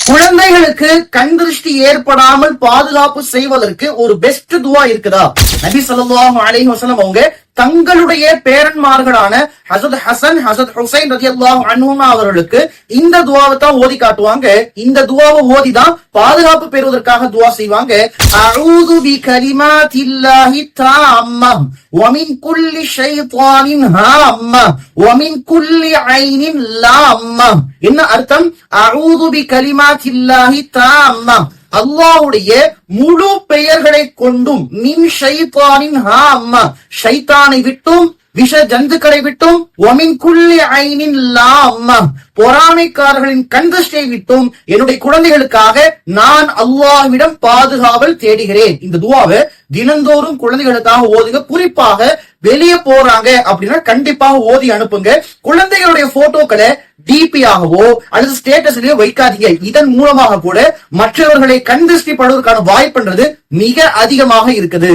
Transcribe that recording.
குழந்தைகளுக்கு கண் திருஷ்டி ஏற்படாமல் பாதுகாப்பு செய்வதற்கு ஒரு பெஸ்ட் துவா இருக்குதா? நபி ஸல்லல்லாஹு அலைஹி வஸல்லம் அவங்க தங்களுடைய பேரன்மார்களான ஹஸரத் ஹசன் ஹஸரத் ஹுசைன் ரலியல்லாஹு அன்ஹுமா அவர்களுக்கு இந்த துவாவை தான் ஓதி காட்டுவாங்க. இந்த துவாவை ஓதிதான் பாதுகாப்பு பெறுவதற்காக துவா செய்வாங்க. அஊது பி கலிமாத்தில்லாஹி தாம்ம வ மின் குல்லி ஷைத்தானின் ஹாம்ம வ மின் குல்லி ஐனின் லாம்ம. என்ன அர்த்தம்? அஊது பி கலிமாத்தில்லாஹி தாம்ம, அல்லாஹ்வுடைய முழு பெயர்களை கொண்டும், மின் ஷைத்தானின் ஹாம்ம, ஷைத்தானை விட்டும் விஷ ஜந்துக்களை விட்டும், ஒமின் குல்லி ஐனின் லாம்ம, பொறாமைக்காரர்களின் கண்திஷ்டியை விட்டும் என்னுடைய குழந்தைகளுக்காக நான் அல்லாஹ்விடம் பாதுகாவல் தேடுகிறேன். இந்த துவாவை தினந்தோறும் குழந்தைகளுக்காக ஓதுங்க. குறிப்பாக வெளியே போறாங்க அப்படின்னா கண்டிப்பாக ஓதி அனுப்புங்க. குழந்தைகளுடைய போட்டோக்களை டிபி ஆகவோ அல்லது ஸ்டேட்டஸ்லயோ வைக்காதீங்க. இதன் மூலமாக கூட மற்றவர்களை கண் திருஷ்டி படுவதற்கான வாய்ப்புன்றது மிக அதிகமாக இருக்குது.